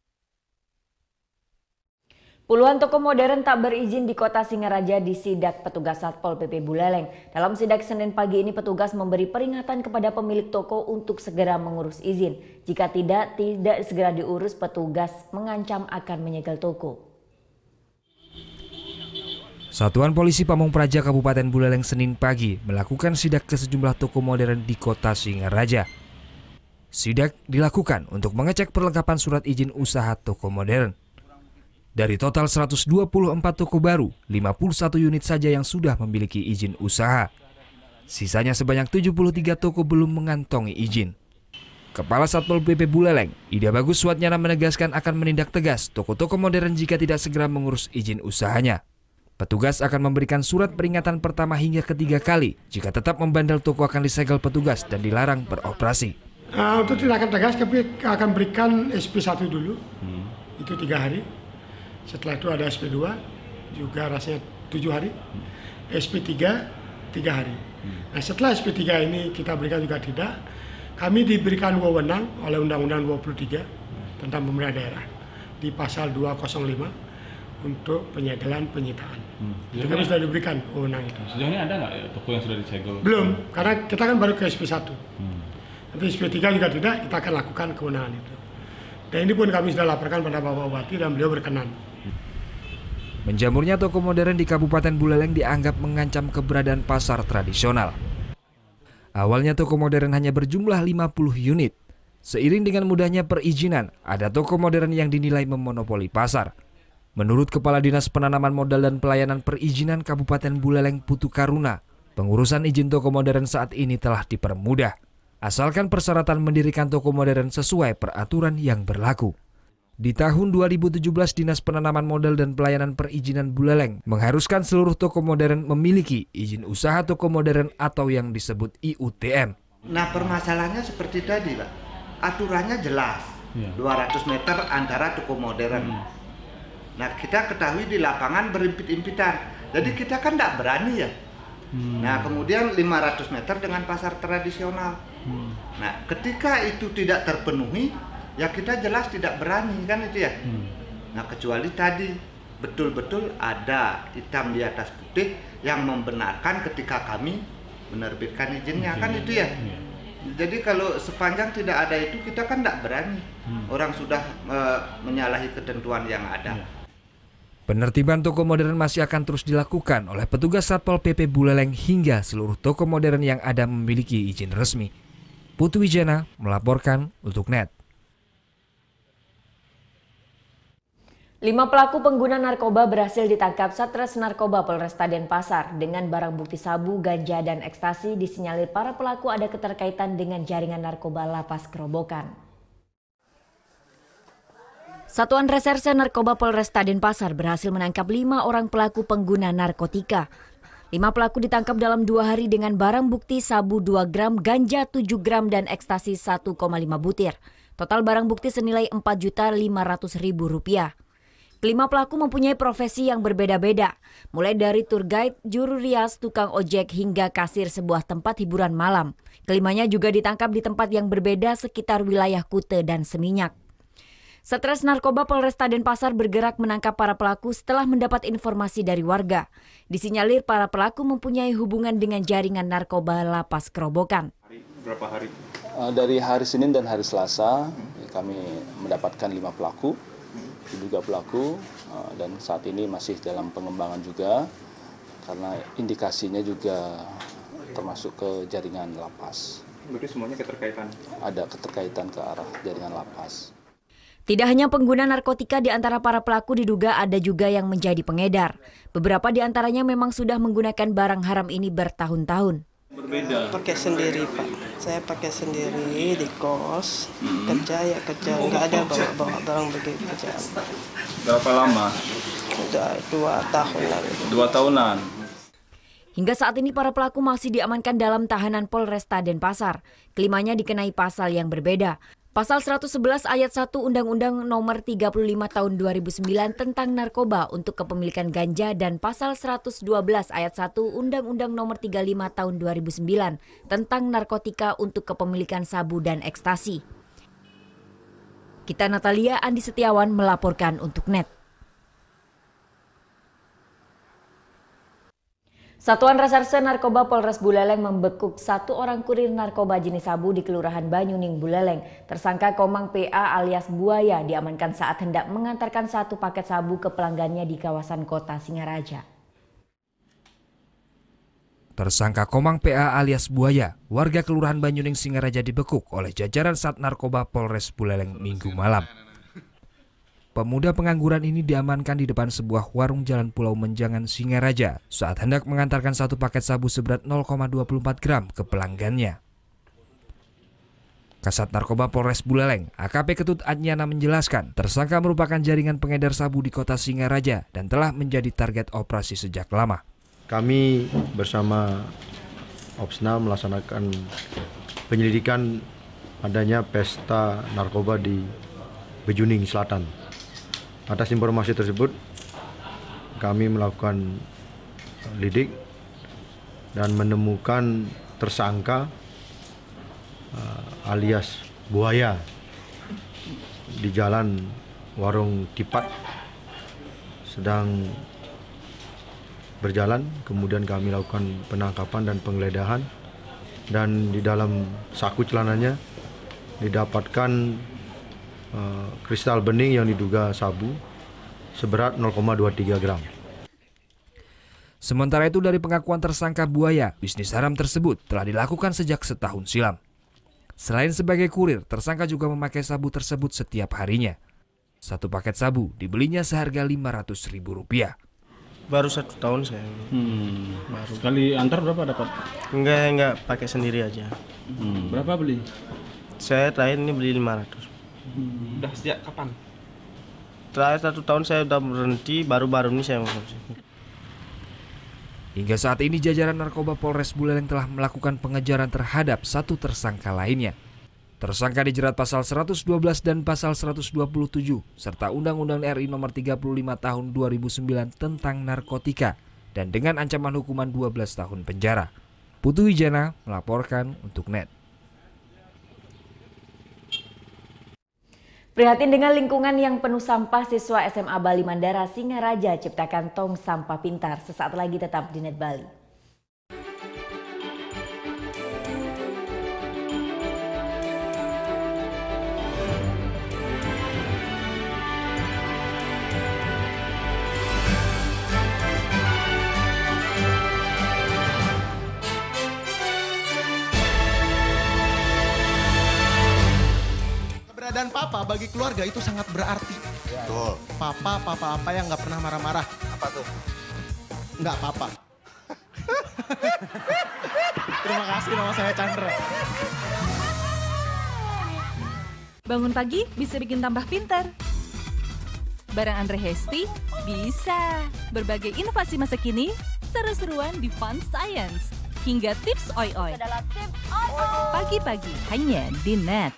Puluhan toko modern tak berizin di kota Singaraja disidak petugas Satpol PP Buleleng. Dalam sidak Senin pagi ini petugas memberi peringatan kepada pemilik toko untuk segera mengurus izin. Jika tidak segera diurus, petugas mengancam akan menyegel toko. Satuan Polisi Pamung Praja Kabupaten Buleleng Senin pagi melakukan sidak ke sejumlah toko modern di kota Singaraja. Sidak dilakukan untuk mengecek perlengkapan surat izin usaha toko modern. Dari total 124 toko baru, 51 unit saja yang sudah memiliki izin usaha. Sisanya sebanyak 73 toko belum mengantongi izin. Kepala Satpol PP Buleleng, Ida Bagus Swatnyana menegaskan akan menindak tegas toko-toko modern jika tidak segera mengurus izin usahanya. Petugas akan memberikan surat peringatan pertama hingga ketiga kali. Jika tetap membandel, toko akan disegel petugas dan dilarang beroperasi. Untuk tindakan tegas, kami akan berikan SP1 dulu, itu 3 hari. Setelah itu ada SP2, juga rasanya 7 hari. SP3, 3 hari. Nah, setelah SP3 ini kita berikan juga tidak, kami diberikan wewenang oleh Undang-Undang 23 tentang pemerintah daerah di pasal 205 untuk penyegelan penyitaan. Jadi kami sudah diberikan wewenang itu. Sejauh ini ada nggak toko yang sudah disegel? Belum, karena kita kan baru ke SP1. Nanti SP3 juga tidak, kita akan lakukan kewenangan itu. Dan ini pun kami sudah laporkan pada Bapak Bupati dan beliau berkenan. Menjamurnya toko modern di Kabupaten Buleleng dianggap mengancam keberadaan pasar tradisional. Awalnya toko modern hanya berjumlah 50 unit. Seiring dengan mudahnya perizinan, ada toko modern yang dinilai memonopoli pasar. Menurut Kepala Dinas Penanaman Modal dan Pelayanan Perizinan Kabupaten Buleleng Putu Karuna, pengurusan izin toko modern saat ini telah dipermudah. Asalkan persyaratan mendirikan toko modern sesuai peraturan yang berlaku. Di tahun 2017, Dinas Penanaman Modal dan Pelayanan Perizinan Buleleng mengharuskan seluruh toko modern memiliki izin usaha toko modern atau yang disebut IUTM. Nah, permasalahannya seperti tadi, Pak. Aturannya jelas, 200 meter antara toko modern. Nah, kita ketahui di lapangan berimpit-impitan. Jadi kita kan tidak berani ya. Nah, kemudian 500 meter dengan pasar tradisional. Nah, ketika itu tidak terpenuhi, ya kita jelas tidak berani kan itu ya. Nah, kecuali tadi betul-betul ada hitam di atas putih yang membenarkan ketika kami menerbitkan izinnya kan itu ya. Jadi kalau sepanjang tidak ada itu kita kan tidak berani. Orang sudah menyalahi ketentuan yang ada. Penertiban toko modern masih akan terus dilakukan oleh petugas Satpol PP Buleleng hingga seluruh toko modern yang ada memiliki izin resmi. Putu Wijana melaporkan untuk NET. 5 pelaku pengguna narkoba berhasil ditangkap Satres Narkoba Polresta Denpasar dengan barang bukti sabu, ganja, dan ekstasi. Disinyalir para pelaku ada keterkaitan dengan jaringan narkoba Lapas Kerobokan. Satuan Reserse Narkoba Polresta Denpasar berhasil menangkap 5 orang pelaku pengguna narkotika. 5 pelaku ditangkap dalam 2 hari dengan barang bukti sabu 2 gram, ganja 7 gram, dan ekstasi 1,5 butir. Total barang bukti senilai Rp4.500.000. Kelima pelaku mempunyai profesi yang berbeda-beda, mulai dari tour guide, juru rias, tukang ojek, hingga kasir sebuah tempat hiburan malam. Kelimanya juga ditangkap di tempat yang berbeda sekitar wilayah Kute dan Seminyak. Satres Narkoba Polresta Denpasar bergerak menangkap para pelaku setelah mendapat informasi dari warga. Disinyalir para pelaku mempunyai hubungan dengan jaringan narkoba Lapas Kerobokan. Berapa hari? Dari hari Senin dan hari Selasa kami mendapatkan 5 pelaku, diduga pelaku, dan saat ini masih dalam pengembangan juga karena indikasinya juga termasuk ke jaringan lapas. Berarti semuanya keterkaitan? Ada keterkaitan ke arah jaringan lapas. Tidak hanya pengguna narkotika, di antara para pelaku diduga ada juga yang menjadi pengedar. Beberapa di antaranya memang sudah menggunakan barang haram ini bertahun-tahun. Berbeda? Pakai sendiri, Pak. Saya pakai sendiri di kos, kerja ya kerja, nggak ada bawa barang begitu kerja. Berapa lama? Udah 2 tahunan. 2 tahunan? Hingga saat ini para pelaku masih diamankan dalam tahanan Polresta Denpasar. Kelimanya dikenai pasal yang berbeda. Pasal 111 ayat 1 Undang-Undang Nomor 35 Tahun 2009 tentang narkoba untuk kepemilikan ganja dan pasal 112 ayat 1 Undang-Undang Nomor 35 Tahun 2009 tentang narkotika untuk kepemilikan sabu dan ekstasi. Kita Natalia Andi Setiawan melaporkan untuk NET. Satuan Reserse Narkoba Polres Buleleng membekuk 1 orang kurir narkoba jenis sabu di Kelurahan Banyuning, Buleleng. Tersangka Komang PA alias Buaya diamankan saat hendak mengantarkan 1 paket sabu ke pelanggannya di kawasan Kota Singaraja. Tersangka Komang PA alias Buaya, warga Kelurahan Banyuning, Singaraja dibekuk oleh jajaran Sat Narkoba Polres Buleleng Minggu malam. Pemuda pengangguran ini diamankan di depan sebuah warung Jalan Pulau Menjangan, Singaraja saat hendak mengantarkan 1 paket sabu seberat 0,24 gram ke pelanggannya. Kasat Narkoba Polres Buleleng, AKP Ketut Adnyana menjelaskan, tersangka merupakan jaringan pengedar sabu di Kota Singaraja dan telah menjadi target operasi sejak lama. Kami bersama Opsna melaksanakan penyelidikan adanya pesta narkoba di Bejuning Selatan. Atas informasi tersebut, kami melakukan lidik dan menemukan tersangka alias Buaya di Jalan Warung Tipat sedang berjalan. Kemudian kami lakukan penangkapan dan penggeledahan, dan di dalam saku celananya didapatkan kristal bening yang diduga sabu seberat 0,23 gram. Sementara itu dari pengakuan tersangka Buaya, bisnis haram tersebut telah dilakukan sejak setahun silam. Selain sebagai kurir, tersangka juga memakai sabu tersebut setiap harinya. 1 paket sabu dibelinya seharga Rp500.000. Baru 1 tahun saya. Baru. Sekali antar berapa dapat? Enggak pakai sendiri aja. Berapa beli? Saya terakhir ini beli 500. Udah sejak kapan? Terakhir 1 tahun saya udah berhenti, baru-baru ini saya mengkonsumsi. Hingga saat ini jajaran narkoba Polres Buleleng telah melakukan pengejaran terhadap 1 tersangka lainnya. Tersangka dijerat pasal 112 dan pasal 127 serta Undang-Undang RI Nomor 35 Tahun 2009 tentang narkotika dan dengan ancaman hukuman 12 tahun penjara. Putu Wijana melaporkan untuk NET. Prihatin dengan lingkungan yang penuh sampah, siswa SMA Bali Mandara Singaraja ciptakan tong sampah pintar. Sesaat lagi tetap di NET Bali. Dan papa bagi keluarga itu sangat berarti. Betul. Papa apa yang nggak pernah marah-marah. Apa tuh? Nggak apa-apa. Terima kasih, nama saya Chandra. Bangun pagi bisa bikin tambah pintar. Bareng Andre Hesti, bisa. Berbagai inovasi masa kini, seru-seruan di Fun Science. Hingga tips oi-oi. Pagi-pagi hanya di Net.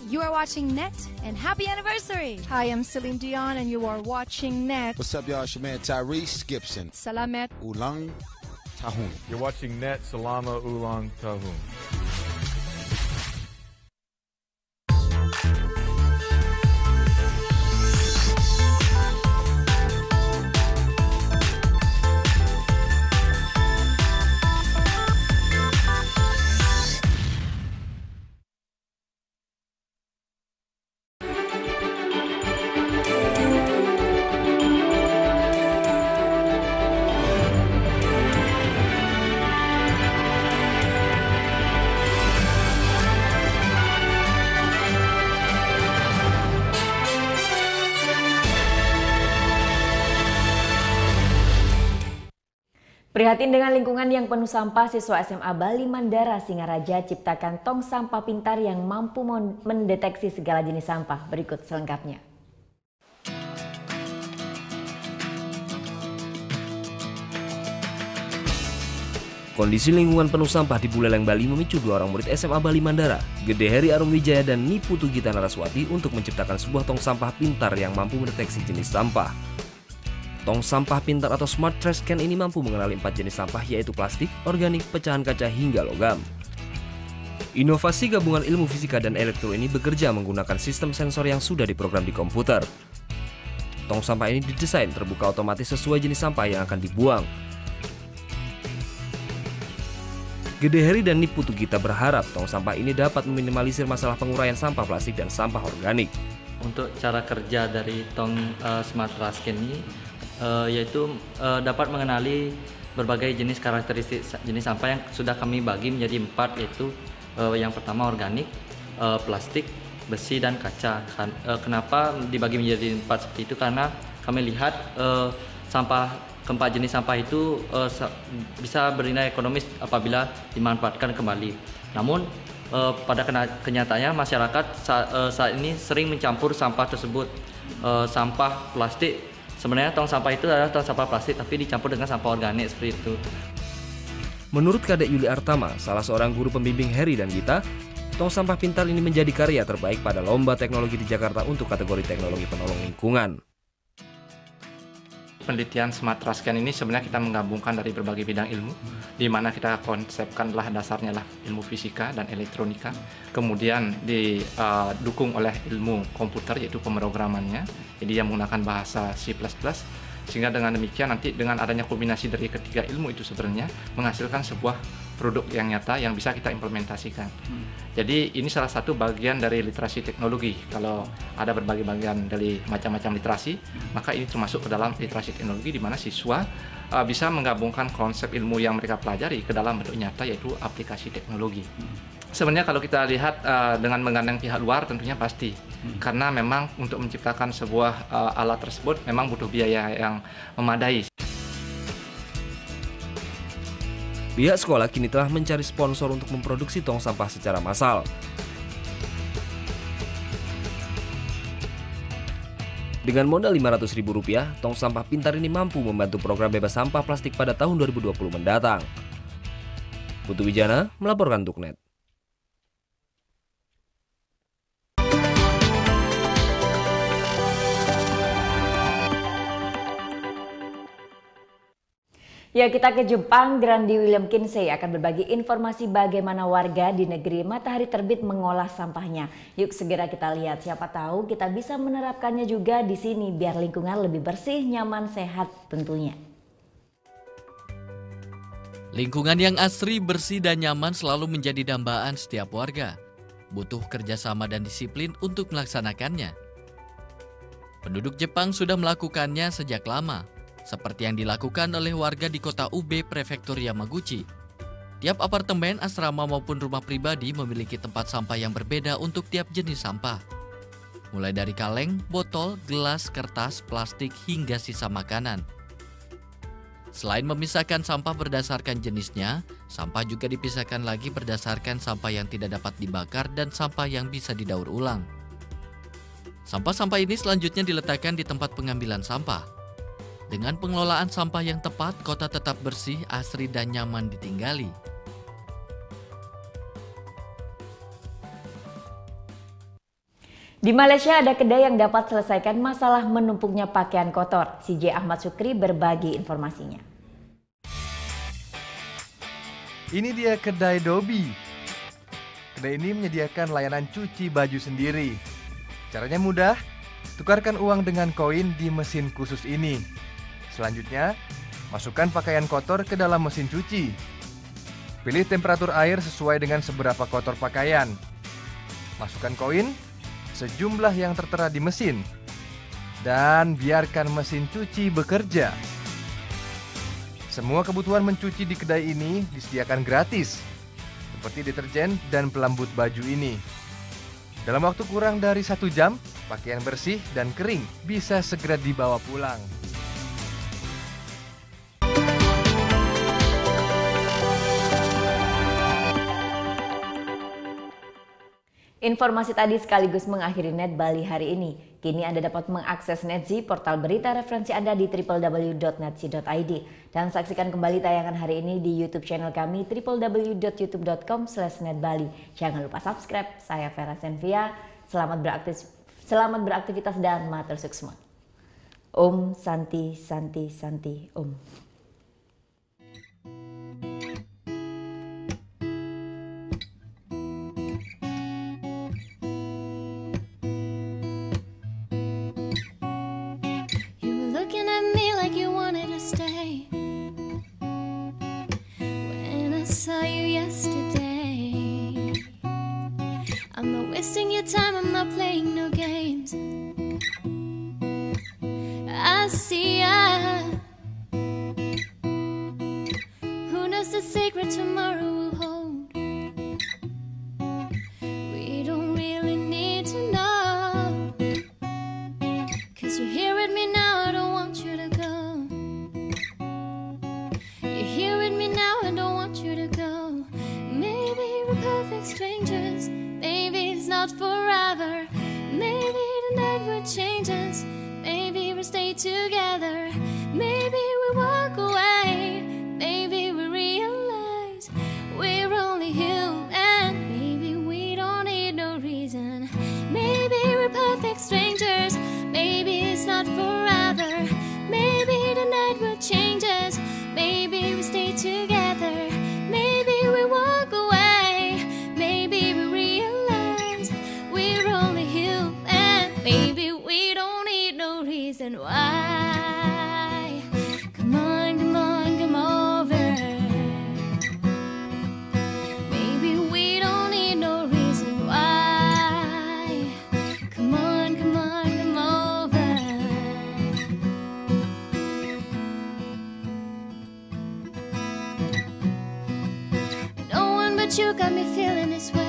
You are watching Net, and happy anniversary! Hi, I'm Celine Dion, and you are watching Net. What's up, y'all? It's your man Tyrese Gibson. Salamat. Ulang Tahun. You're watching Net Salama Ulang Tahun. Prihatin dengan lingkungan yang penuh sampah, siswa SMA Bali Mandara Singaraja ciptakan tong sampah pintar yang mampu mendeteksi segala jenis sampah. Berikut selengkapnya. Kondisi lingkungan penuh sampah di Buleleng, Bali memicu dua orang murid SMA Bali Mandara, Gede Heri Arumwijaya dan Niputu Gita Naraswati untuk menciptakan sebuah tong sampah pintar yang mampu mendeteksi jenis sampah. Tong sampah pintar atau Smart Trash Can ini mampu mengenali 4 jenis sampah, yaitu plastik, organik, pecahan kaca, hingga logam. Inovasi gabungan ilmu fisika dan elektro ini bekerja menggunakan sistem sensor yang sudah diprogram di komputer. Tong sampah ini didesain terbuka otomatis sesuai jenis sampah yang akan dibuang. Gede Heri dan Niputu Gita berharap tong sampah ini dapat meminimalisir masalah penguraian sampah plastik dan sampah organik. Untuk cara kerja dari tong Smart Trash Can ini yaitu dapat mengenali berbagai jenis karakteristik jenis sampah yang sudah kami bagi menjadi 4, yaitu yang pertama organik, plastik, besi, dan kaca. Kenapa dibagi menjadi 4 seperti itu? Karena kami lihat keempat jenis sampah itu bisa bernilai ekonomis apabila dimanfaatkan kembali. Namun pada kenyataannya masyarakat saat ini sering mencampur sampah tersebut. Sampah plastik, sebenarnya tong sampah itu adalah tong sampah plastik tapi dicampur dengan sampah organik seperti itu. Menurut Kadek Yuli Artama, salah seorang guru pembimbing Heri dan Gita, tong sampah pintar ini menjadi karya terbaik pada Lomba Teknologi di Jakarta untuk kategori teknologi penolong lingkungan. Penelitian Smart Trash Can ini sebenarnya kita menggabungkan dari berbagai bidang ilmu, di mana kita konsepkan dasarnya lah ilmu fisika dan elektronika, kemudian didukung oleh ilmu komputer yaitu pemrogramannya, jadi yang menggunakan bahasa C++, sehingga dengan demikian nanti dengan adanya kombinasi dari ketiga ilmu itu sebenarnya menghasilkan sebuah produk yang nyata yang bisa kita implementasikan. Jadi ini salah satu bagian dari literasi teknologi. Kalau ada berbagai bagian dari macam-macam literasi, maka ini termasuk ke dalam literasi teknologi di mana siswa bisa menggabungkan konsep ilmu yang mereka pelajari ke dalam bentuk nyata, yaitu aplikasi teknologi. Sebenarnya kalau kita lihat dengan menggandeng pihak luar tentunya pasti, karena memang untuk menciptakan sebuah alat tersebut memang butuh biaya yang memadai. Pihak sekolah kini telah mencari sponsor untuk memproduksi tong sampah secara massal. Dengan modal Rp500.000, tong sampah pintar ini mampu membantu program bebas sampah plastik pada tahun 2020 mendatang. Putu Wijana melaporkan untuk Net. Ya, kita ke Jepang. Grandi William Kinsey akan berbagi informasi bagaimana warga di negeri matahari terbit mengolah sampahnya. Yuk segera kita lihat, siapa tahu kita bisa menerapkannya juga di sini biar lingkungan lebih bersih, nyaman, sehat tentunya. Lingkungan yang asri, bersih, dan nyaman selalu menjadi dambaan setiap warga. Butuh kerjasama dan disiplin untuk melaksanakannya. Penduduk Jepang sudah melakukannya sejak lama, seperti yang dilakukan oleh warga di kota Ube, Prefektur Yamaguchi. Tiap apartemen, asrama maupun rumah pribadi memiliki tempat sampah yang berbeda untuk tiap jenis sampah. Mulai dari kaleng, botol, gelas, kertas, plastik, hingga sisa makanan. Selain memisahkan sampah berdasarkan jenisnya, sampah juga dipisahkan lagi berdasarkan sampah yang tidak dapat dibakar dan sampah yang bisa didaur ulang. Sampah-sampah ini selanjutnya diletakkan di tempat pengambilan sampah. Dengan pengelolaan sampah yang tepat, kota tetap bersih, asri, dan nyaman ditinggali. Di Malaysia ada kedai yang dapat selesaikan masalah menumpuknya pakaian kotor. CJ Ahmad Sukri berbagi informasinya. Ini dia kedai Dobi. Kedai ini menyediakan layanan cuci baju sendiri. Caranya mudah, tukarkan uang dengan koin di mesin khusus ini. Selanjutnya, masukkan pakaian kotor ke dalam mesin cuci. Pilih temperatur air sesuai dengan seberapa kotor pakaian. Masukkan koin sejumlah yang tertera di mesin, dan biarkan mesin cuci bekerja. Semua kebutuhan mencuci di kedai ini disediakan gratis, seperti deterjen dan pelembut baju ini. Dalam waktu kurang dari 1 jam, pakaian bersih dan kering bisa segera dibawa pulang. Informasi tadi sekaligus mengakhiri Net Bali hari ini. Kini Anda dapat mengakses Netzi, portal berita referensi Anda di www.netzi.id. Dan saksikan kembali tayangan hari ini di YouTube channel kami www.youtube.com/netbali. Jangan lupa subscribe. Saya Vera Senvia. Selamat beraktivitas dan matur suksma. Om Santi Santi Santi Om. Saw you yesterday. I'm not wasting your time, I'm not playing no games. I see ya. Who knows the secret tomorrow will hold? We don't really need to know. 'Cause you're here with me now, I don't want you to go. You're here with me now, I don't want you to go. Maybe we're perfect strangers. Maybe it's not forever. Maybe tonight will change us. Maybe we'll stay together. Maybe we walk away. Maybe we realize we're only human. Maybe we don't need no reason. Maybe we're perfect strangers. Maybe it's not forever. Maybe tonight will change us. Maybe we stay together. Maybe we walk away. Maybe we realize we're only human. Maybe we don't need no reason why. Come on, come on, come over. Maybe we don't need no reason why. Come on, come on, come over. No one but you got me feeling this way.